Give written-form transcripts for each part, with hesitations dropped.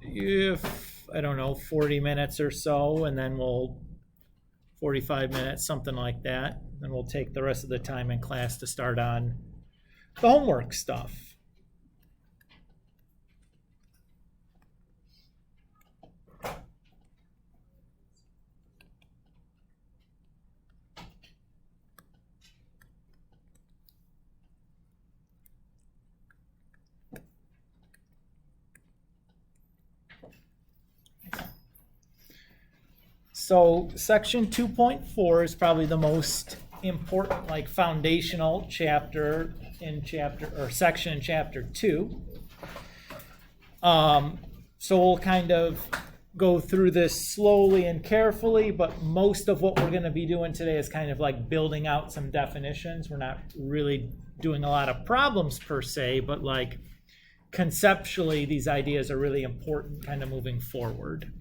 if, I don't know, 40 minutes or so, and then 45 minutes, something like that. Then we'll take the rest of the time in class to start on the homework stuff. So section 2.4 is probably the most important, like foundational chapter in section in chapter 2. So we'll kind of go through this slowly and carefully, but most of what we're going to be doing today is kind of like building out some definitions. We're not really doing a lot of problems per se, but like conceptually, these ideas are really important kind of moving forward.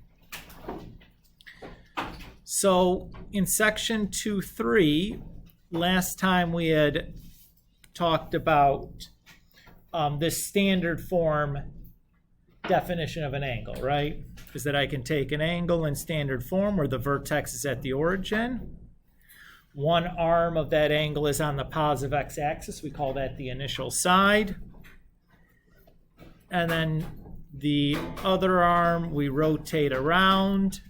So in section 2.3, last time we had talked about this standard form definition of an angle, right? Is that I can take an angle in standard form where the vertex is at the origin. One arm of that angle is on the positive x-axis. We call that the initial side. And then the other arm we rotate around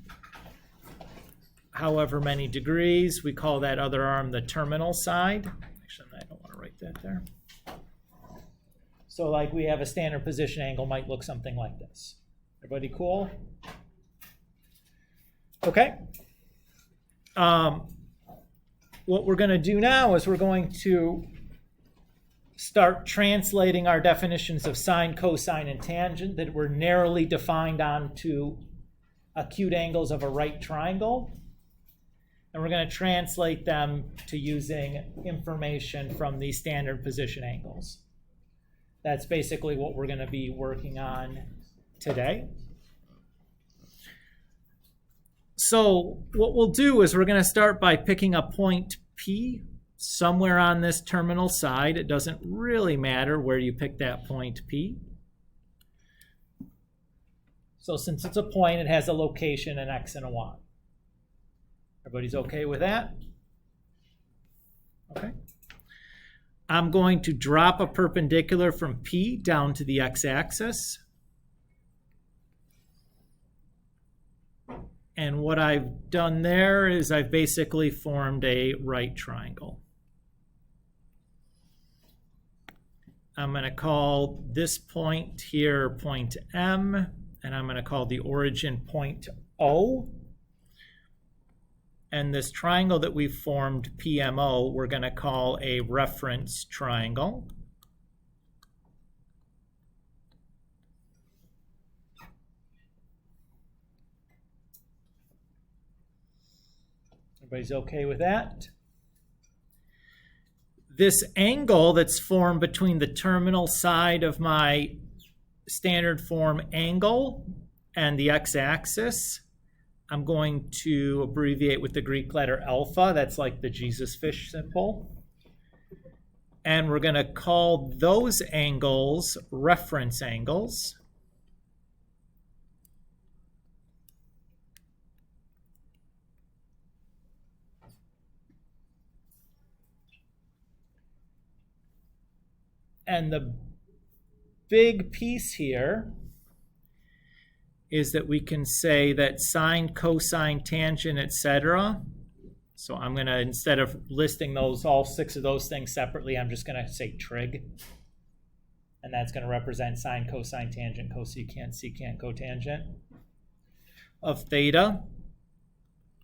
however many degrees. We call that other arm the terminal side. Actually, I don't want to write that there. So like we have a standard position angle might look something like this. Everybody cool? Okay. What we're going to do now is we're going to start translating our definitions of sine, cosine, and tangent that were narrowly defined onto acute angles of a right triangle. And we're going to translate them to using information from the standard position angles. That's basically what we're going to be working on today. So what we'll do is we're going to start by picking a point P somewhere on this terminal side. It doesn't really matter where you pick that point P. So since it's a point, it has a location, an X and a Y. Everybody's okay with that? Okay. I'm going to drop a perpendicular from P down to the x-axis. And what I've done there is I've basically formed a right triangle. I'm going to call this point here point M, and I'm going to call the origin point O. And this triangle that we've formed, PMO, we're going to call a reference triangle. Everybody's okay with that? This angle that's formed between the terminal side of my standard form angle and the x-axis, I'm going to abbreviate with the Greek letter alpha. That's like the Jesus fish symbol. And we're going to call those angles reference angles. And the big piece here is that we can say that sine, cosine, tangent, etc. So I'm going to, instead of listing those, all 6 of those things separately, I'm just going to say trig. And that's going to represent sine, cosine, tangent, cosecant, secant, cotangent of theta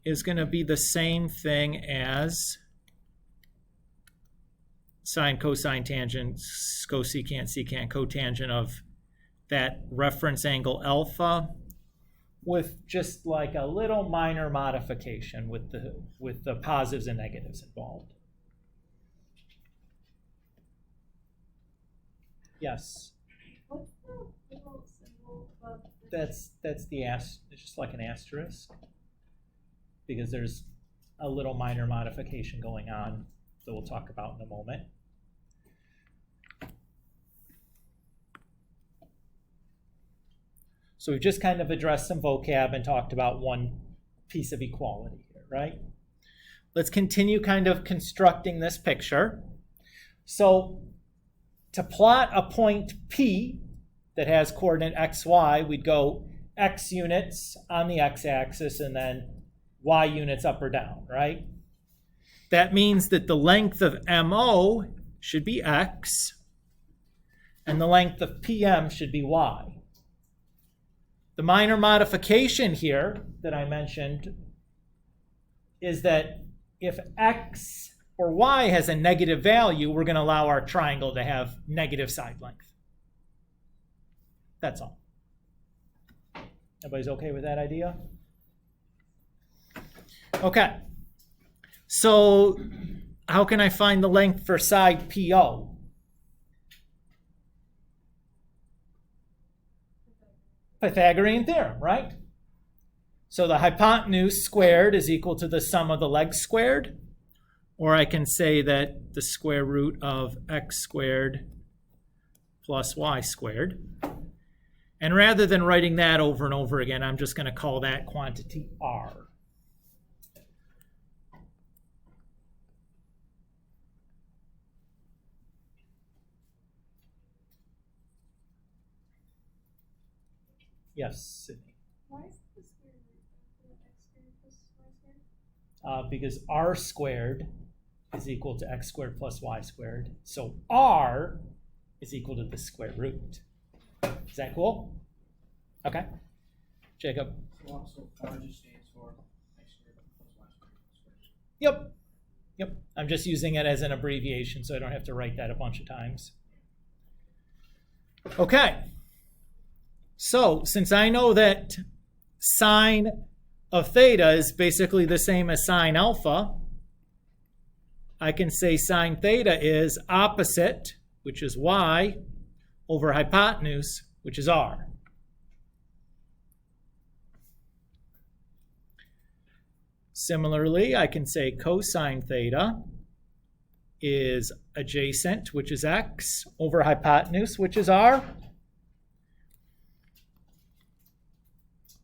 is going to be the same thing as sine, cosine, tangent, cosecant, secant, cotangent of that reference angle alpha, with just like a little minor modification with the positives and negatives involved. Yes. What's the little symbol above the That's the it's just like an asterisk, because there's a little minor modification going on that we'll talk about in a moment. So we've just kind of addressed some vocab and talked about one piece of equality here, right? Let's continue kind of constructing this picture. So to plot a point P that has coordinate xy, we'd go x units on the x-axis and then y units up or down, right? That means that the length of MO should be x, and the length of PM should be y. The minor modification here that I mentioned is that if x or y has a negative value, we're going to allow our triangle to have negative side length. That's all. Everybody's okay with that idea? Okay. So how can I find the length for side PO? Pythagorean theorem, right? So the hypotenuse squared is equal to the sum of the legs squared. Or I can say that the square root of x squared plus y squared. And rather than writing that over and over again, I'm just going to call that quantity r. Yes, Sydney. Why is the square root of x squared plus y squared? Because r squared is equal to x squared plus y squared. So r is equal to the square root. Is that cool? Okay. Jacob. So r just stands for x squared plus y squared. Yep. Yep. I'm just using it as an abbreviation so I don't have to write that a bunch of times. Okay. So since I know that sine of theta is basically the same as sine alpha, I can say sine theta is opposite, which is y, over hypotenuse, which is r. Similarly, I can say cosine theta is adjacent, which is x, over hypotenuse, which is r.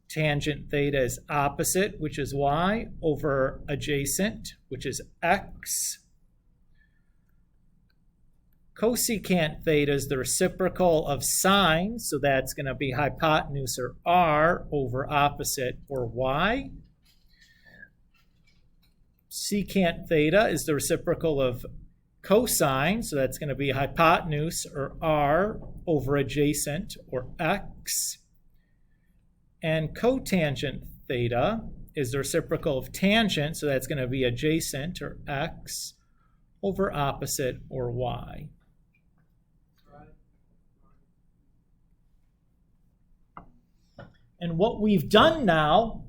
Tangent theta is opposite, which is y, over adjacent, which is x. Cosecant theta is the reciprocal of sine, so that's going to be hypotenuse, or r, over opposite, or y. Secant theta is the reciprocal of cosine, so that's going to be hypotenuse, or r, over adjacent, or x. And cotangent theta is the reciprocal of tangent, so that's going to be adjacent, or x, over opposite, or y. And what we've done now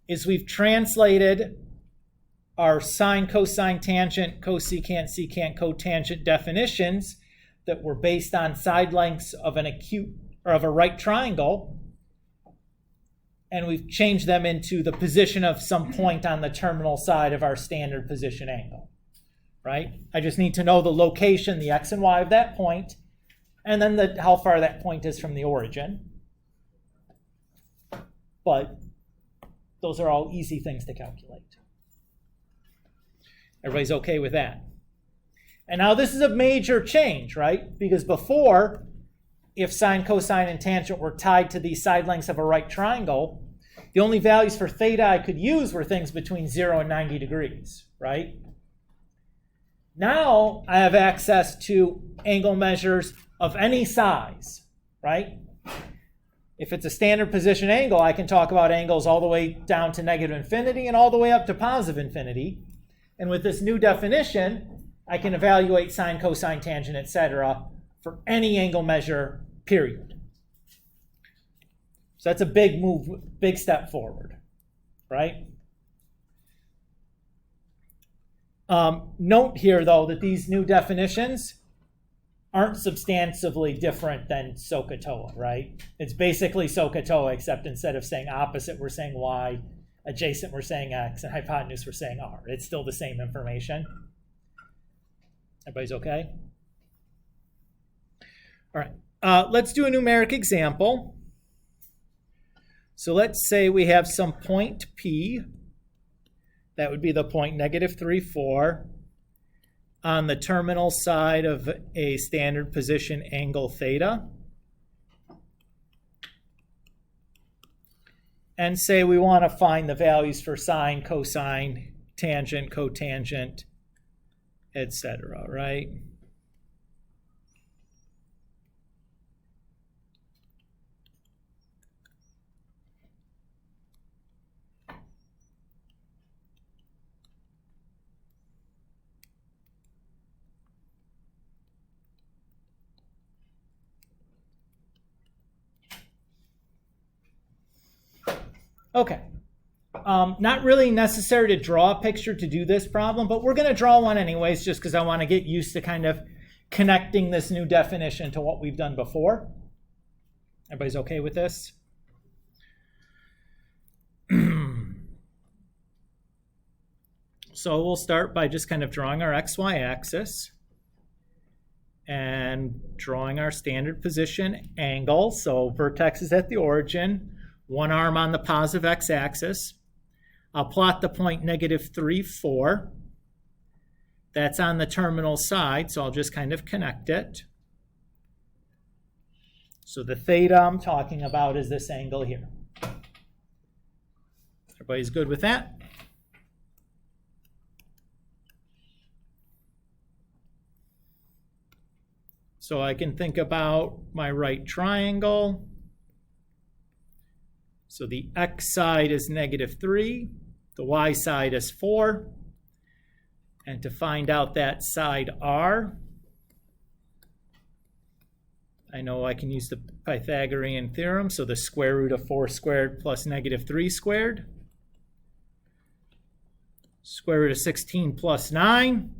is we've translated our sine, cosine, tangent, cosecant, secant, cotangent definitions that were based on side lengths of an acute or of a right triangle, and we've changed them into the position of some point on the terminal side of our standard position angle, right? I just need to know the location, the x and y of that point, and then how far that point is from the origin. But those are all easy things to calculate. Everybody's okay with that? And now this is a major change, right? Because before, if sine, cosine, and tangent were tied to the side lengths of a right triangle, the only values for theta I could use were things between 0 and 90 degrees, right? Now I have access to angle measures of any size, right? If it's a standard position angle, I can talk about angles all the way down to negative infinity and all the way up to positive infinity. And with this new definition, I can evaluate sine, cosine, tangent, etc. for any angle measure, period. So that's a big move, big step forward, right? Note here, though, that these new definitions aren't substantively different than SOHCAHTOA, right? It's basically SOHCAHTOA, except instead of saying opposite, we're saying y, adjacent, we're saying x, and hypotenuse, we're saying r. It's still the same information. Everybody's okay? All right. Let's do a numeric example. So let's say we have some point P. That would be the point -3, 4 on the terminal side of a standard position angle theta. And say we want to find the values for sine, cosine, tangent, cotangent, etc., right? Okay. Not really necessary to draw a picture to do this problem, but we're going to draw one anyways, just because I want to get used to kind of connecting this new definition to what we've done before. Everybody's okay with this? So we'll start by just kind of drawing our xy axis and drawing our standard position angle. So vertex is at the origin. One arm on the positive x-axis. I'll plot the point -3, 4. That's on the terminal side, so I'll just kind of connect it. So the theta I'm talking about is this angle here. Everybody's good with that? So I can think about my right triangle. So the x side is -3, the y side is 4. And to find out that side r, I know I can use the Pythagorean Theorem. So the square root of 4 squared plus -3 squared. Square root of 16 plus 9.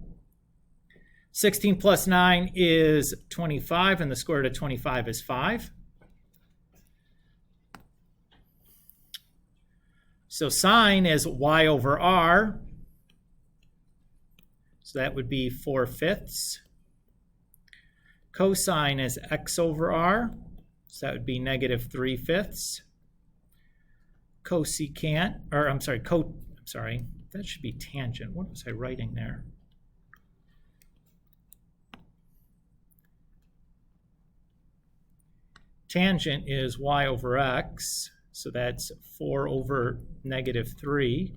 16 plus 9 is 25, and the square root of 25 is 5. So sine is y over r. So that would be 4/5. Cosine is x over r. So that would be -3/5. Cosecant, or I'm sorry, that should be tangent. What was I writing there? Tangent is y over x. So that's 4 over -3.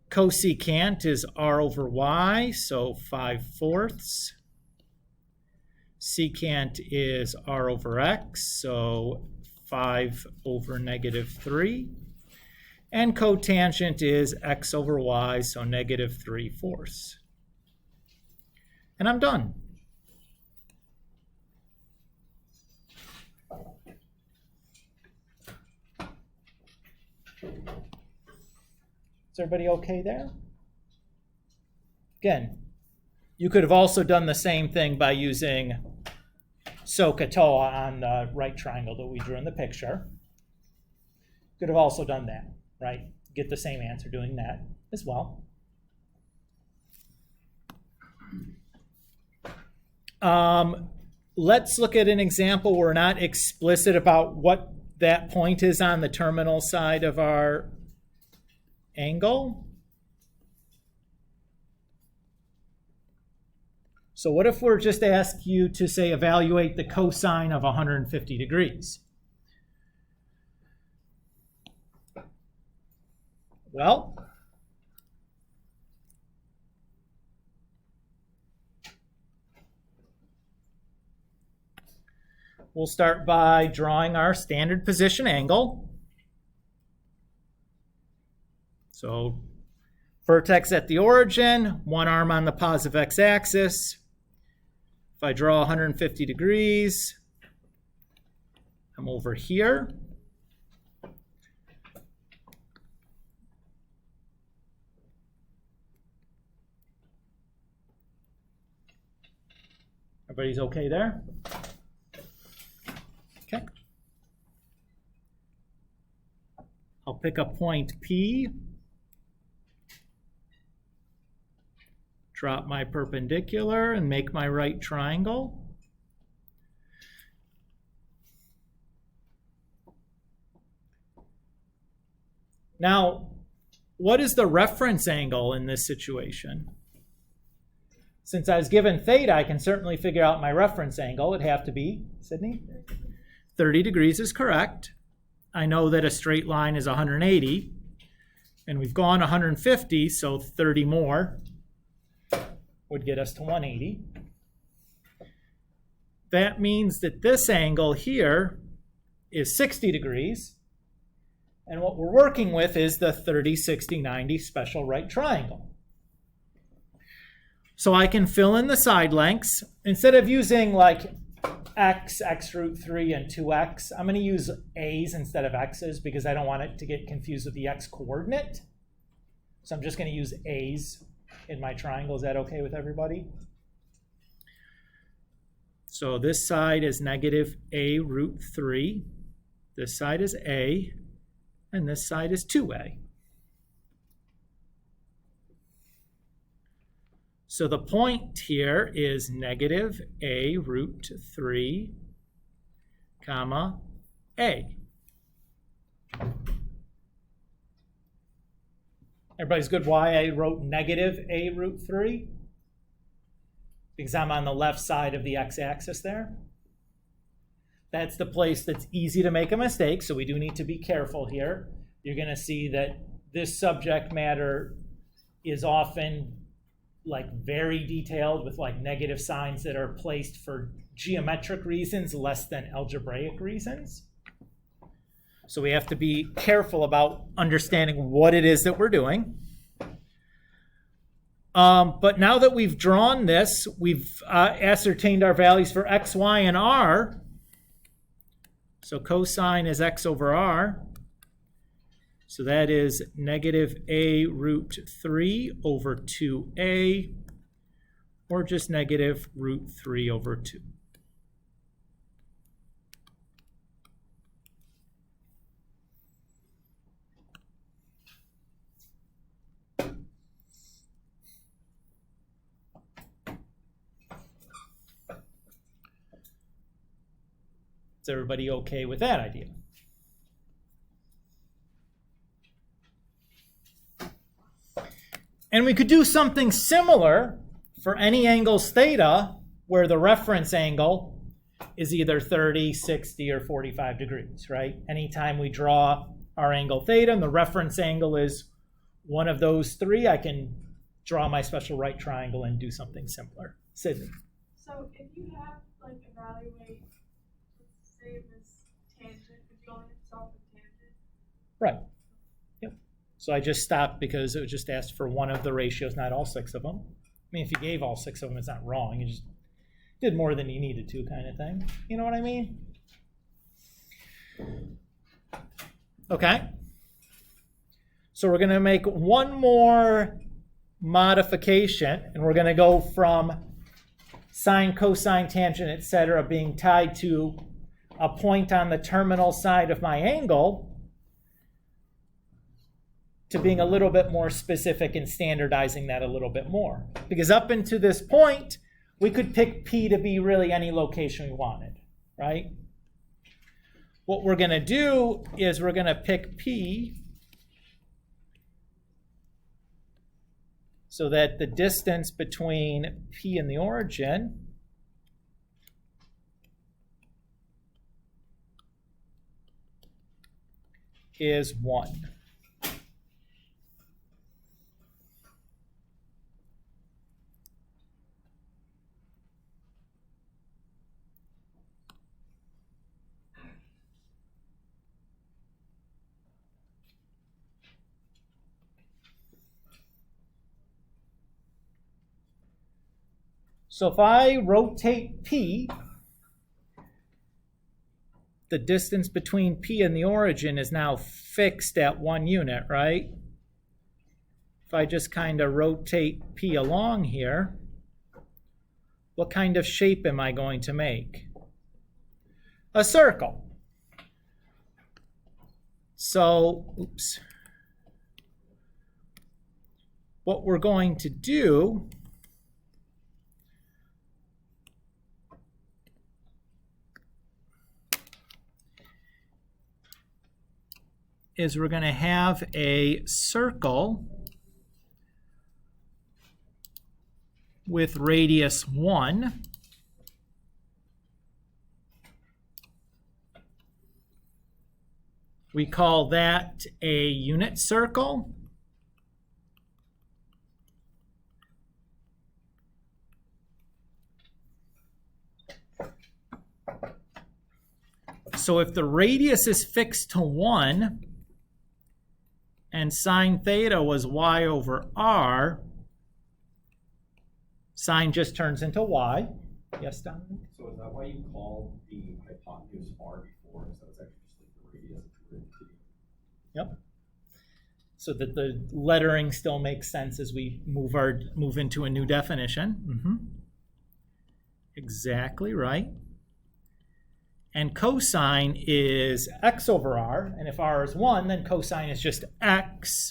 Cosecant is r over y, so 5/4. Secant is r over x, so 5 over -3. And cotangent is x over y, so -3/4. And I'm done. Is everybody okay there? Again, you could have also done the same thing by using SOHCAHTOA on the right triangle that we drew in the picture. Could have also done that, right? Get the same answer doing that as well. Let's look at an example where we're not explicit about what that point is on the terminal side of our angle. So what if we're just asked you to say evaluate the cosine of 150 degrees? Well, we'll start by drawing our standard position angle. So vertex at the origin, one arm on the positive x-axis. If I draw 150 degrees, I'm over here. Everybody's okay there? Okay. I'll pick a point P. Drop my perpendicular and make my right triangle. Now, what is the reference angle in this situation? Since I was given theta, I can certainly figure out my reference angle. It'd have to be, Sydney? 30 degrees is correct. I know that a straight line is 180, and we've gone 150, so 30 more would get us to 180. That means that this angle here is 60 degrees, and what we're working with is the 30, 60, 90 special right triangle. So I can fill in the side lengths. Instead of using like x root 3, and 2x, I'm going to use a's instead of x's because I don't want it to get confused with the x coordinate. So I'm just going to use a's in my triangle. Is that okay with everybody? So this side is negative a root 3. This side is a, and this side is 2a. So the point here is negative a root 3, comma, a. Everybody's good why I wrote negative a root 3? Because I'm on the left side of the x-axis there. That's the place that's easy to make a mistake, so we do need to be careful here. You're going to see that this subject matter is often like very detailed with like negative signs that are placed for geometric reasons less than algebraic reasons. So we have to be careful about understanding what it is that we're doing. But now that we've drawn this, we've ascertained our values for x, y, and r. So cosine is x over r. So that is negative a root 3 over 2a, or just negative root 3 over 2. Is everybody okay with that idea? And we could do something similar for any angles theta where the reference angle is either 30, 60, or 45 degrees, right? Anytime we draw our angle theta and the reference angle is one of those three, I can draw my special right triangle and do something simpler. Sydney. So if you have like evaluate, let's say this tangent, if you only solve the tangent. Right. Yep. So I just stopped because it was just asked for one of the ratios, not all 6 of them. I mean, if you gave all 6 of them, it's not wrong. You just did more than you needed to, kind of thing. You know what I mean? Okay. So we're going to make one more modification, and we're going to go from sine, cosine, tangent, etc. being tied to a point on the terminal side of my angle to being a little bit more specific and standardizing that a little bit more. Because up until this point, we could pick P to be really any location we wanted, right? What we're going to do is we're going to pick P so that the distance between P and the origin is 1. So if I rotate P, the distance between P and the origin is now fixed at 1 unit, right? If I just kind of rotate P along here, what kind of shape am I going to make? A circle. So, what we're going to do is we're going to have a circle with radius 1. We call that a unit circle. So if the radius is fixed to 1 and sine theta was y over r, sine just turns into y. Yes, Dominic? So is that why you called the hypotenuse r before? So it's actually just like the radius of the grid? Yep. So that the lettering still makes sense as we move into a new definition. Exactly right. And cosine is x over r, and if r is 1, then cosine is just x.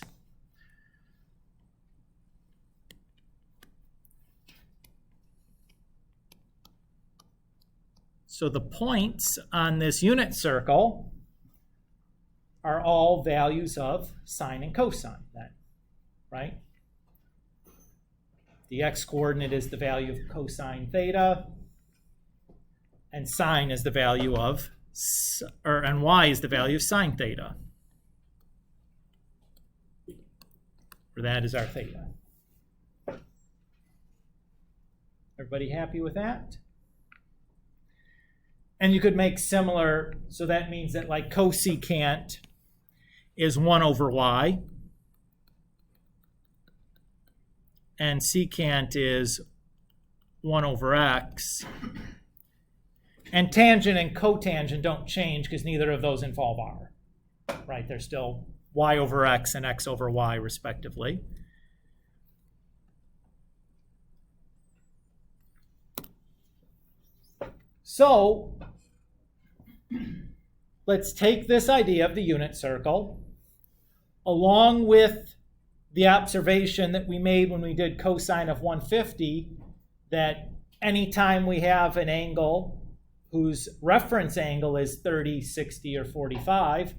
So the points on this unit circle are all values of sine and cosine then, right? The x-coordinate is the value of cosine theta, and sine is the value of, and y is the value of sine theta. For that is our theta. Everybody happy with that? And you could make similar, so that means that like cosecant is 1 over y, and secant is 1 over x. And tangent and cotangent don't change because neither of those involve r, right? They're still y over x and x over y, respectively. So let's take this idea of the unit circle, along with the observation that we made when we did cosine of 150, that anytime we have an angle whose reference angle is 30, 60, or 45,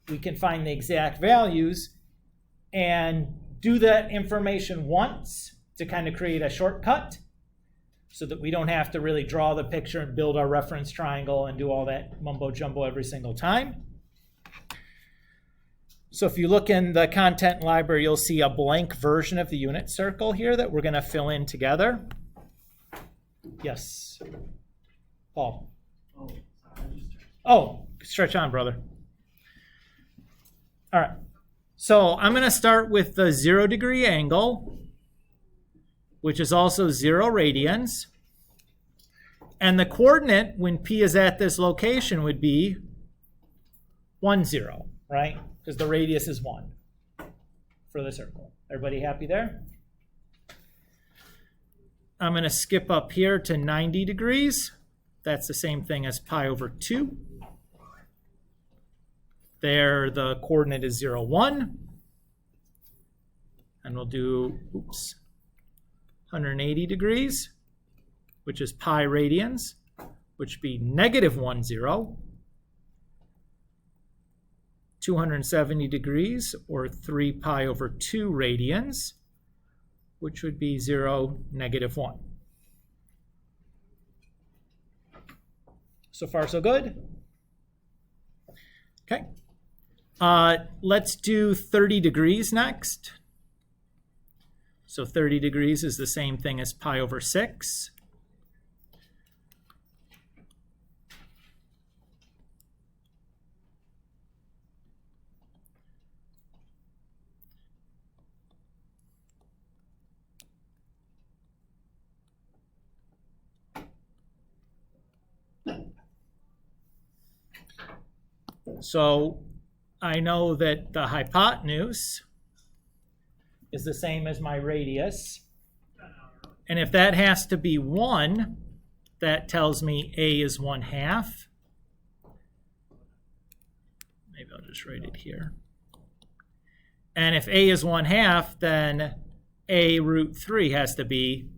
we can find the exact values and do that information once to kind of create a shortcut so that we don't have to really draw the picture and build our reference triangle and do all that mumbo jumbo every single time. So if you look in the content library, you'll see a blank version of the unit circle here that we're going to fill in together. Yes. Paul. Oh, stretch on, brother. All right. So I'm going to start with the 0-degree angle, which is also 0 radians. And the coordinate when P is at this location would be 1, 0, right? Because the radius is 1 for the circle. Everybody happy there? I'm going to skip up here to 90 degrees. That's the same thing as pi over 2. There, the coordinate is 0, 1. And we'll do, 180 degrees, which is pi radians, which would be negative 1, 0. 270 degrees, or 3 pi over 2 radians, which would be 0, negative 1. So far, so good? Okay. Let's do 30 degrees next. So 30 degrees is the same thing as pi over 6. So I know that the hypotenuse is the same as my radius. And if that has to be 1, that tells me A is 1/2. Maybe I'll just write it here. And if A is 1/2, then A root 3 has to be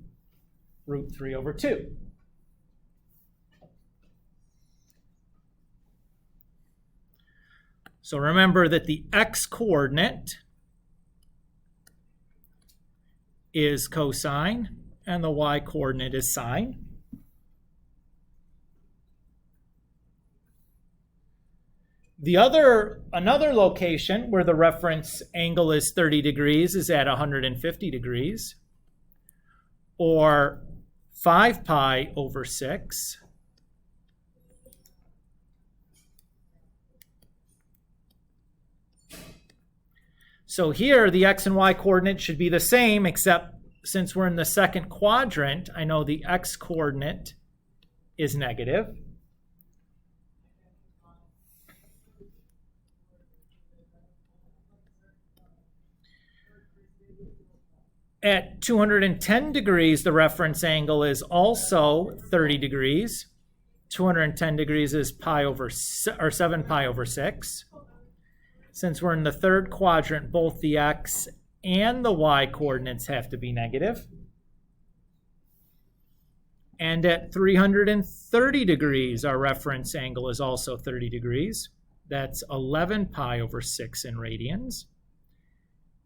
root 3 over 2. So remember that the x-coordinate is cosine and the y-coordinate is sine. Another location where the reference angle is 30 degrees is at 150 degrees, or 5 pi over 6. So here, the x and y coordinate should be the same, except since we're in the second quadrant, I know the x coordinate is negative. At 210 degrees, the reference angle is also 30 degrees. 210 degrees is 7 pi over 6. Since we're in the third quadrant, both the x and the y coordinates have to be negative. And at 330 degrees, our reference angle is also 30 degrees. That's 11 pi over 6 in radians.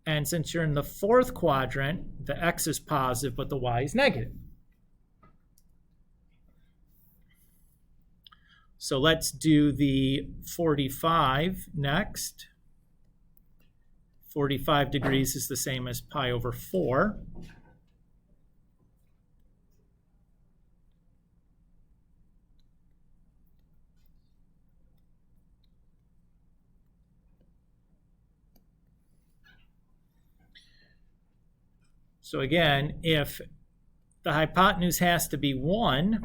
And since you're in the fourth quadrant, the x is positive, but the y is negative. So let's do the 45 next. 45 degrees is the same as pi over 4. So again, if the hypotenuse has to be 1,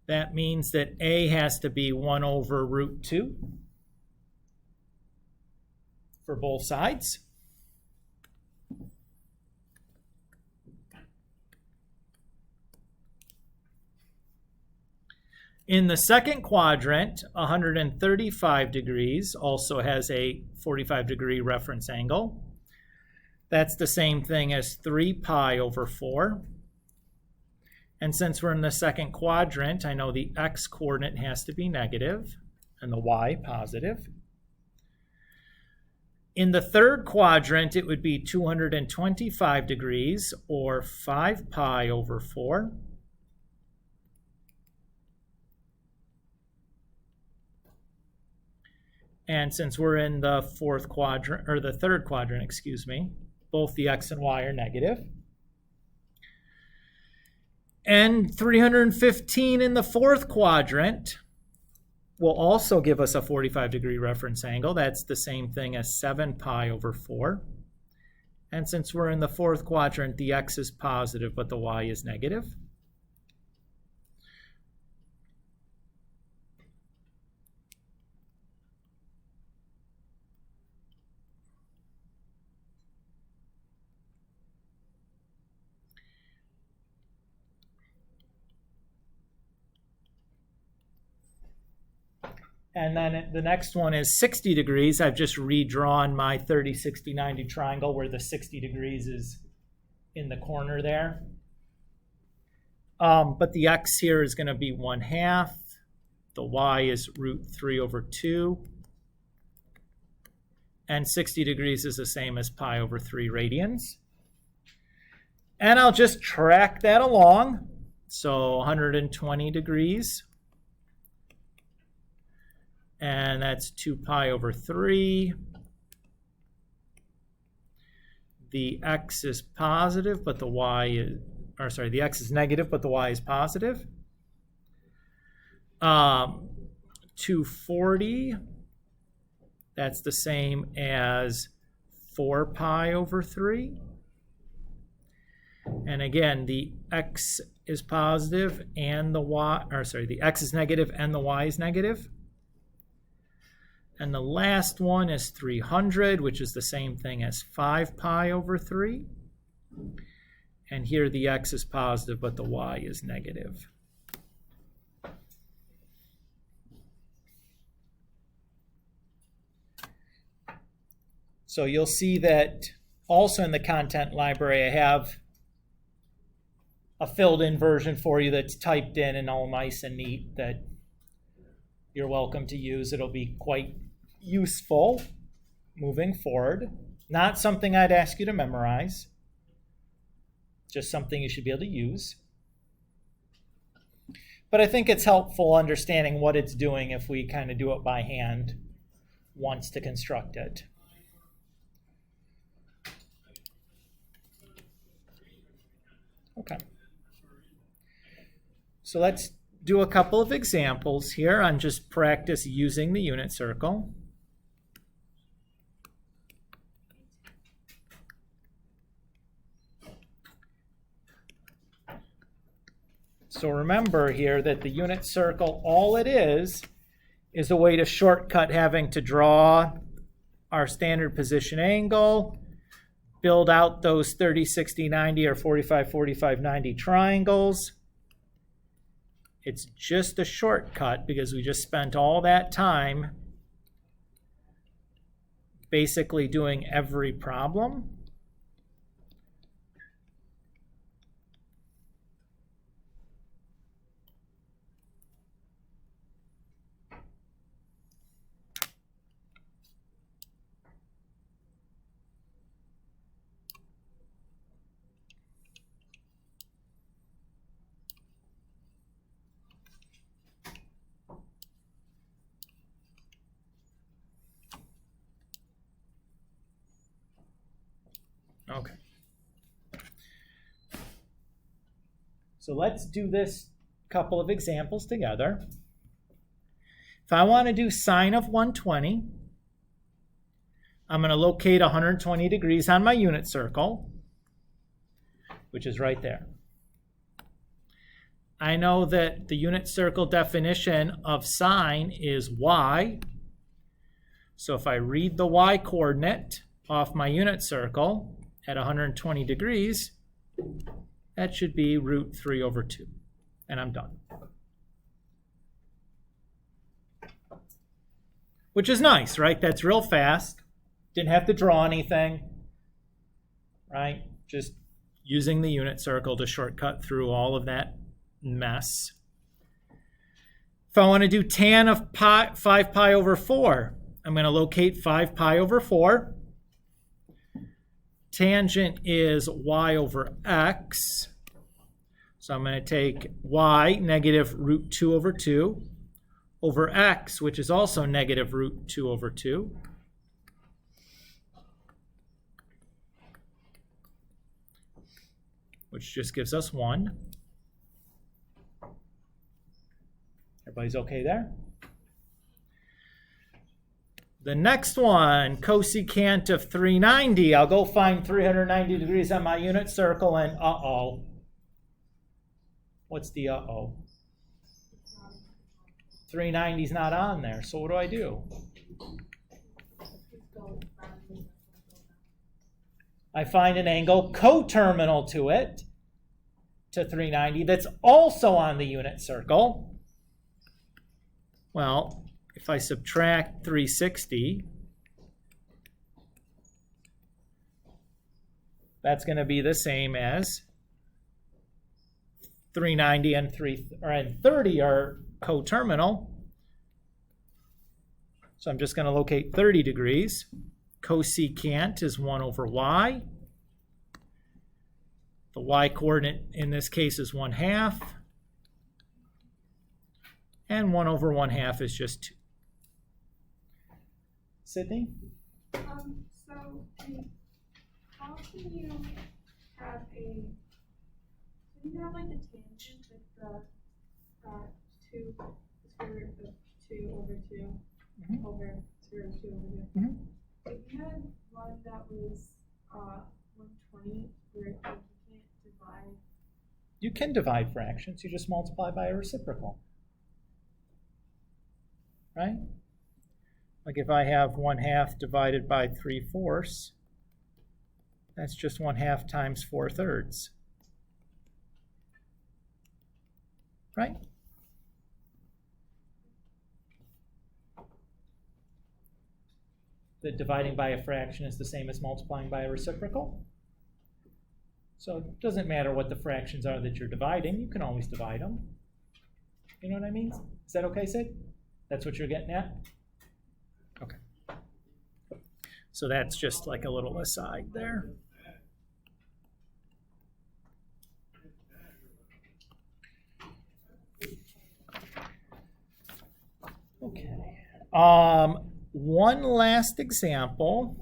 that means that A has to be 1 over root 2 for both sides. In the second quadrant, 135 degrees also has a 45-degree reference angle. That's the same thing as 3 pi over 4. And since we're in the second quadrant, I know the x-coordinate has to be negative and the y positive. In the third quadrant, it would be 225 degrees, or 5 pi over 4. And since we're in the fourth quadrant, or the third quadrant, excuse me, both the x and y are negative. And 315 in the fourth quadrant will also give us a 45-degree reference angle. That's the same thing as 7 pi over 4. And since we're in the fourth quadrant, the x is positive, but the y is negative. And then the next one is 60 degrees. I've just redrawn my 30, 60, 90 triangle where the 60 degrees is in the corner there. But the x here is going to be 1/2. The y is root 3 over 2. And 60 degrees is the same as pi over 3 radians. And I'll just track that along. So 120 degrees. And that's 2 pi over 3. The x is positive, but the y is, or sorry, the x is negative, but the y is positive. 240, that's the same as 4 pi over 3. And again, the x is positive and the y, or sorry, the x is negative and the y is negative. And the last one is 300, which is the same thing as 5 pi over 3. And here the x is positive, but the y is negative. So you'll see that also in the content library, I have a filled-in version for you that's typed in and all nice and neat that you're welcome to use. It'll be quite useful moving forward. Not something I'd ask you to memorize, just something you should be able to use. But I think it's helpful understanding what it's doing if we kind of do it by hand once to construct it. Okay. So let's do a couple of examples here on just practice using the unit circle. So remember here that the unit circle, all it is a way to shortcut having to draw our standard position angle, build out those 30, 60, 90 or 45, 45, 90 triangles. It's just a shortcut because we just spent all that time basically doing every problem. Okay. So let's do this couple of examples together. If I want to do sine of 120, I'm going to locate 120 degrees on my unit circle, which is right there. I know that the unit circle definition of sine is y. So if I read the y coordinate off my unit circle at 120 degrees, that should be root 3 over 2. And I'm done. Which is nice, right? That's real fast. Didn't have to draw anything, right? Just using the unit circle to shortcut through all of that mess. If I want to do tan of 5 pi over 4, I'm going to locate 5 pi over 4. Tangent is y over x. So I'm going to take y, negative root 2 over 2, over x, which is also negative root 2 over 2. Which just gives us 1. Everybody's okay there? The next one, cosecant of 390. I'll go find 390 degrees on my unit circle and uh-oh. What's the uh-oh? 390 is not on there, so what do? I find an angle coterminal to it, to 390, that's also on the unit circle. Well, if I subtract 360, that's going to be the same as 390 and 30 are coterminal. So I'm just going to locate 30 degrees. Cosecant is 1 over y. The y coordinate in this case is 1/2. And 1 over 1/2 is just 2. Sydney? So, how can you have like the tangent with the 2, the square root of 2 over 2 over square root of 2 over 2? Mm-hmm. If you had one that was 120, where you can't divide. You can divide fractions. You just multiply by a reciprocal. Right? Like if I have 1/2 divided by 3/4, that's just 1/2 times 4/3. Right? That dividing by a fraction is the same as multiplying by a reciprocal. So it doesn't matter what the fractions are that you're dividing. You can always divide them. You know what I mean? Is that okay, Sid? That's what you're getting at? Okay. So that's just like a little aside there. Okay. One last example.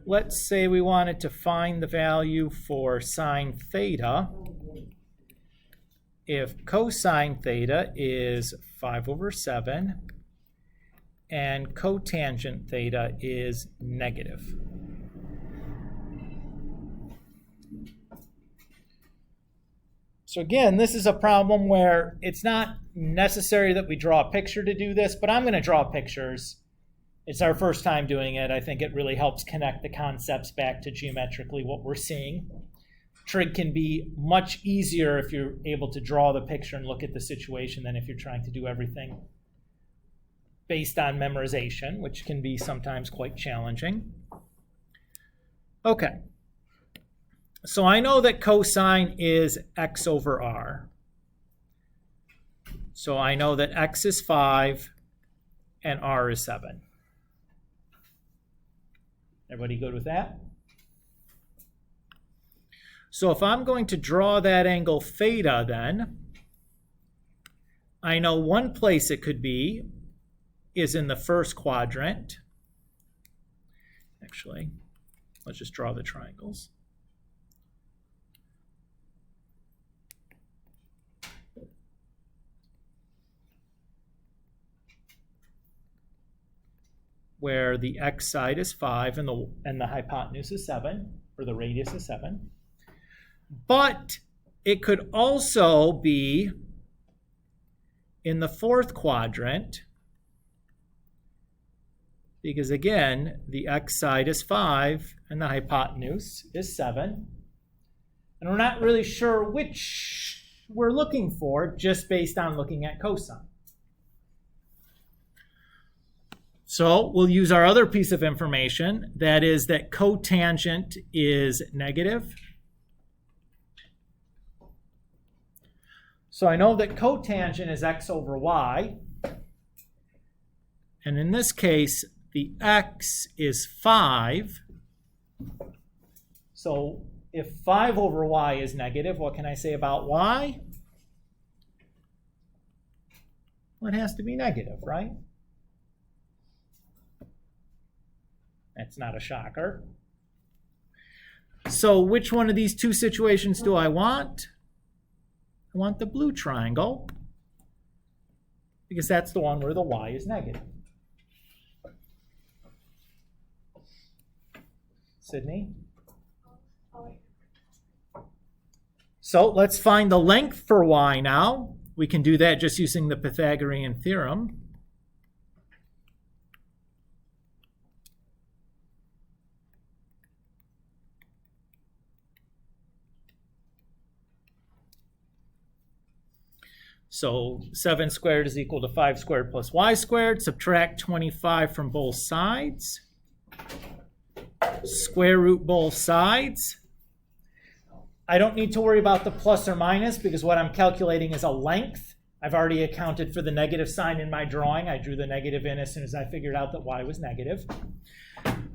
Let's say we wanted to find the value for sine theta if cosine theta is 5/7 and cotangent theta is negative. So again, this is a problem where it's not necessary that we draw a picture to do this, but I'm going to draw pictures. It's our first time doing it. I think it really helps connect the concepts back to geometrically what we're seeing. Trig can be much easier if you're able to draw the picture and look at the situation than if you're trying to do everything based on memorization, which can be sometimes quite challenging. Okay. So I know that cosine is x over r. So I know that x is 5 and r is 7. Everybody good with that? So if I'm going to draw that angle theta then, I know one place it could be is in the first quadrant. Actually, let's just draw the triangles. Where the x side is 5 and the hypotenuse is 7, or the radius is 7. But it could also be in the fourth quadrant, because again, the x side is 5 and the hypotenuse is 7. And we're not really sure which we're looking for just based on looking at cosine. So we'll use our other piece of information, that is that cotangent is negative. So I know that cotangent is x over y. And in this case, the x is 5. So if 5 over y is negative, what can I say about y? Well, it has to be negative, right? That's not a shocker. So which one of these two situations do I want? I want the blue triangle, because that's the one where the y is negative. Sydney? So let's find the length for y now. We can do that just using the Pythagorean theorem. So 7 squared is equal to 5 squared plus y squared. Subtract 25 from both sides. Square root both sides. I don't need to worry about the plus or minus because what I'm calculating is a length. I've already accounted for the negative sign in my drawing. I drew the negative in as soon as I figured out that y was negative.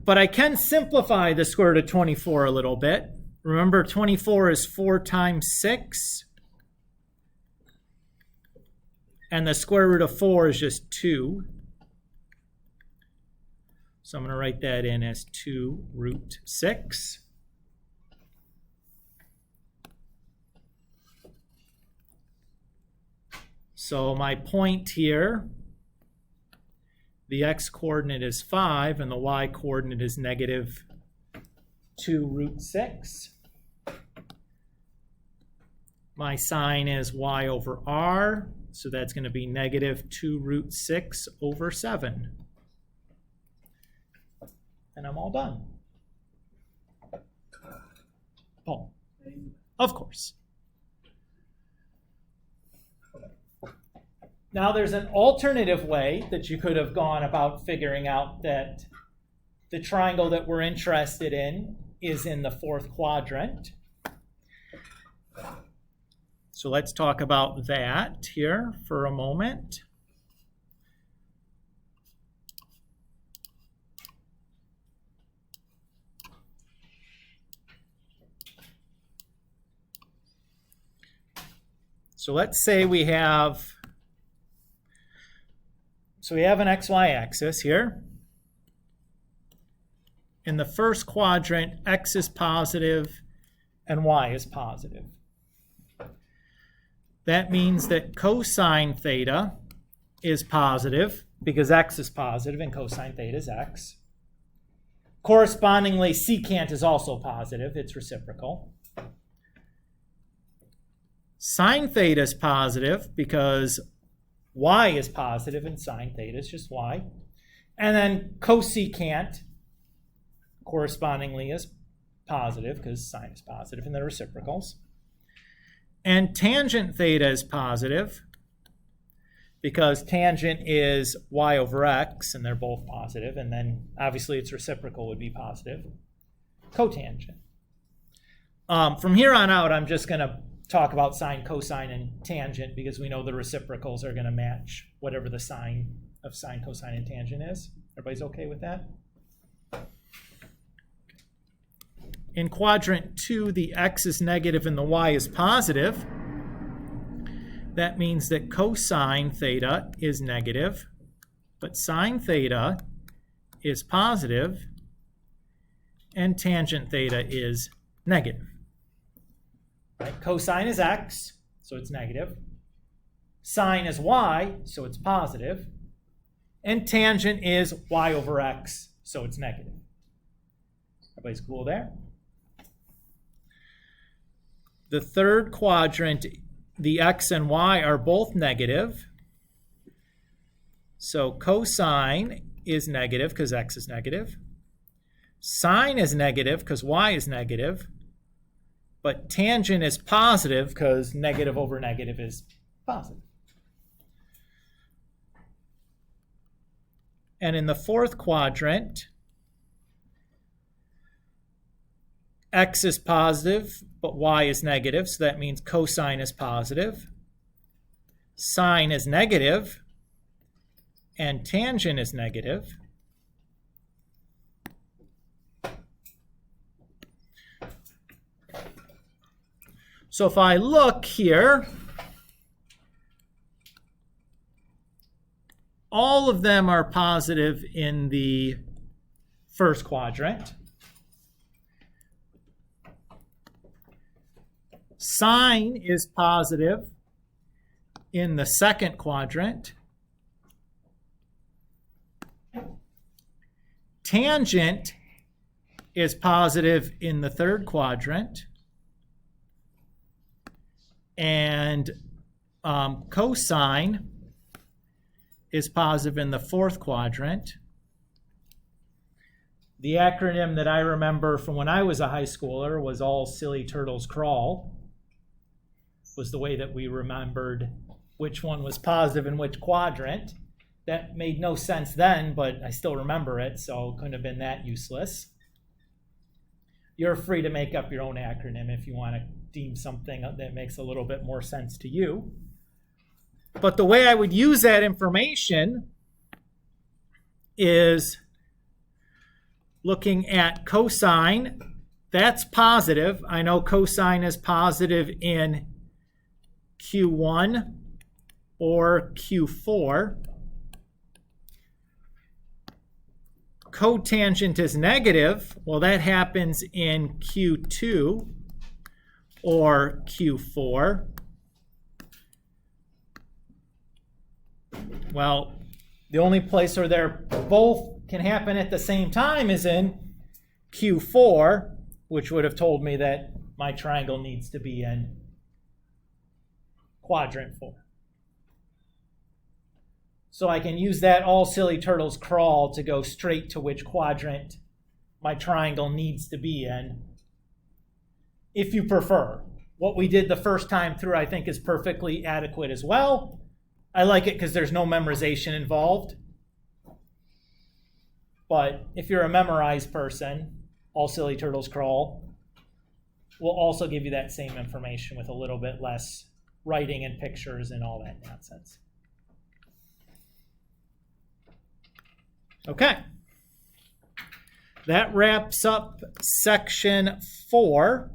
But I can simplify the square root of 24 a little bit. Remember, 24 is 4 times 6. And the square root of 4 is just 2. So I'm going to write that in as 2 root 6. So my point here, the x-coordinate is 5 and the y-coordinate is negative 2 root 6. My sign is y over r. So that's going to be negative 2 root 6 over 7. And I'm all done. Oh, of course. Now there's an alternative way that you could have gone about figuring out that the triangle that we're interested in is in the fourth quadrant. So let's talk about that here for a moment. So let's say we have an xy axis here. In the first quadrant, x is positive and y is positive. That means that cosine theta is positive because x is positive and cosine theta is x. Correspondingly, secant is also positive. It's reciprocal. Sine theta is positive because y is positive and sine theta is just y. And then cosecant correspondingly is positive because sine is positive and they're reciprocals. And tangent theta is positive because tangent is y over x and they're both positive, and then obviously its reciprocal would be positive. Cotangent. From here on out, I'm just going to talk about sine, cosine, and tangent because we know the reciprocals are going to match whatever the sign of sine, cosine, and tangent is. Everybody's okay with that? In quadrant 2, the x is negative and the y is positive. That means that cosine theta is negative, but sine theta is positive, and tangent theta is negative. Right? Cosine is x, so it's negative. Sine is y, so it's positive. And tangent is y over x, so it's negative. Everybody's cool there? The third quadrant, the x and y are both negative. So cosine is negative because x is negative. Sine is negative because y is negative. But tangent is positive because negative over negative is positive. And in the fourth quadrant, x is positive, but y is negative, so that means cosine is positive. Sine is negative, and tangent is negative. So if I look here, all of them are positive in the first quadrant. Sine is positive in the second quadrant. Tangent is positive in the third quadrant. And cosine is positive in the fourth quadrant. The acronym that I remember from when I was a high schooler was all silly turtles crawl. Was the way that we remembered which one was positive in which quadrant. That made no sense then, but I still remember it, so it couldn't have been that useless. You're free to make up your own acronym if you want to deem something that makes a little bit more sense to you. But the way I would use that information is looking at cosine. That's positive. I know cosine is positive in Q1 or Q4. Cotangent is negative. Well, that happens in Q2 or Q4. Well, the only place where they're both can happen at the same time is in Q4, which would have told me that my triangle needs to be in quadrant 4. So I can use that all silly turtles crawl to go straight to which quadrant my triangle needs to be in, if you prefer. What we did the first time through, I think, is perfectly adequate as well. I like it because there's no memorization involved. But if you're a memorized person, all silly turtles crawl will also give you that same information with a little bit less writing and pictures and all that nonsense. Okay. That wraps up section 4.